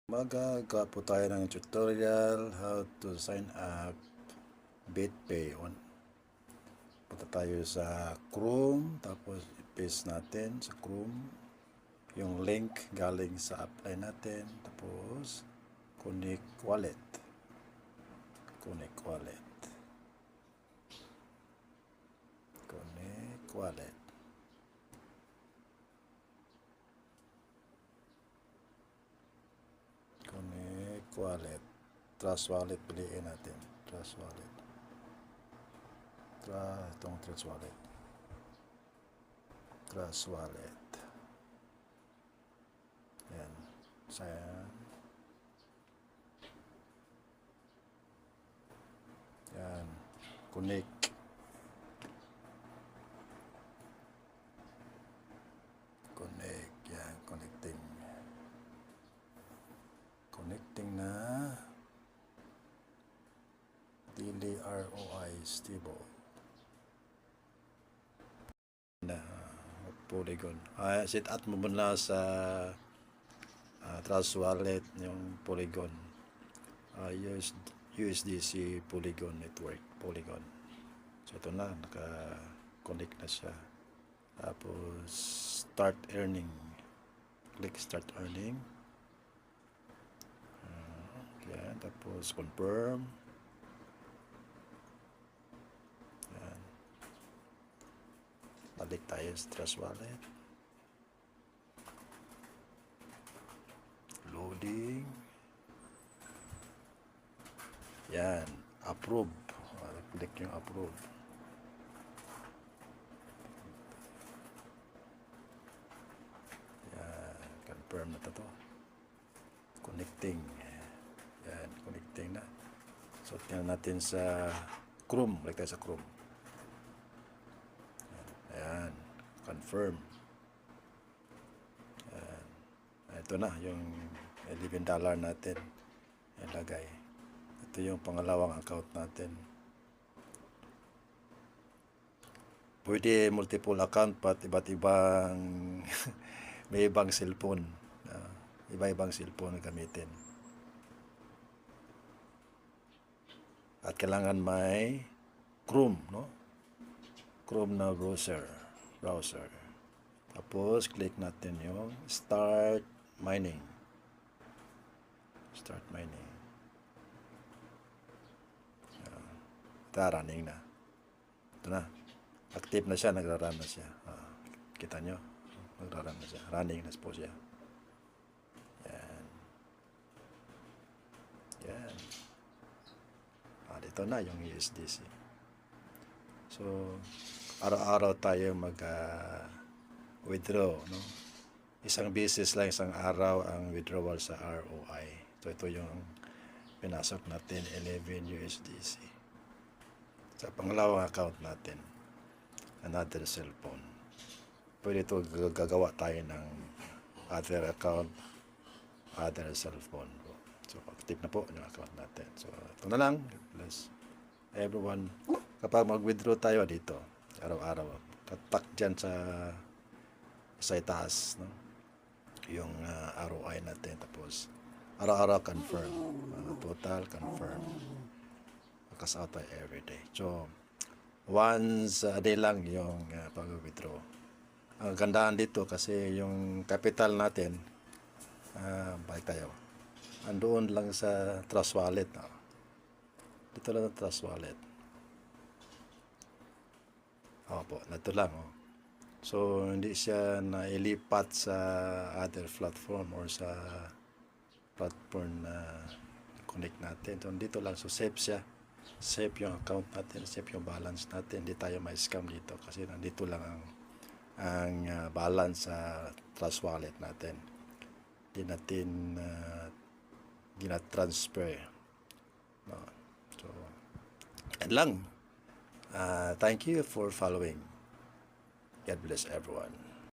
Magagawa po tayo ng tutorial how to sign up BitPay. Punta tayo sa Chrome, tapos i-paste natin sa Chrome yung link galing sa apply natin, tapos connect wallet. Connect wallet. Connect wallet. Connect wallet. Trust wallet, piliin natin. Trust wallet. Itong Trust wallet. Trust wallet. Yan. Sign. Yan. Connect. Connect. Yan. Connecting. Connecting na. Daily ROI stable. Na Polygon. Set up mo muna sa Trust Wallet yung Polygon. USDC Polygon Network. Polygon. So ito na, naka-connect na siya. Tapos start earning. Click start earning. Yan, tapos confirm. Yan. Balik tayo sa Trust Wallet. Loading. Yan, approve. Click yung approve. Yan, confirm na to. Connecting. Yan, connecting na. So, tingnan natin sa Chrome. Balik tayo sa Chrome. Ayan, confirm. Ayan. Ito na, yung $11 natin. Ilagay. Ito yung pangalawang account natin. Pwede multiple account, pat iba't ibang may ibang cellphone. Iba-ibang cellphone gamitin. At kailangan may Chrome, no? Chrome na browser. Tapos click natin yung start mining. Start mining. Ito, running na. Ito na. Active na siya, nagra-run na siya. Kita nyo? Nagra-run na siya. Running na po siya. Yan. Dito na yung USDC. So, araw-araw tayo mag-withdraw, no? Isang beses lang, isang araw ang withdrawal sa ROI. So, ito yung pinasok natin, 11 USDC. Sa pangalawang account natin, another cellphone. Pwede ito gagawa tayo ng other account, other cellphone. So, active na po yung account natin. So, ito na lang. Bless everyone. Kapag mag-withdraw tayo dito, araw-araw, tatak dyan sa itaas, no? Yung ROI natin. Tapos, araw-araw confirm. Total confirm. Cash out tayo everyday. So, once a day lang yung pag-withdraw. Ang gandaan dito kasi yung capital natin, balik tayo. Andoon lang sa Trust Wallet. No? Dito lang sa Trust Wallet. Opo, ito lang. Oh. So, hindi siya nailipat sa other platform or sa platform na connect natin. So, dito lang. So, safe siya. Safe yung account natin. Safe yung balance natin. Hindi tayo ma-scam dito kasi nandito lang ang balance sa Trust Wallet natin. Hindi natin gina-transfer. No. So, yan lang. Thank you for following. God bless everyone.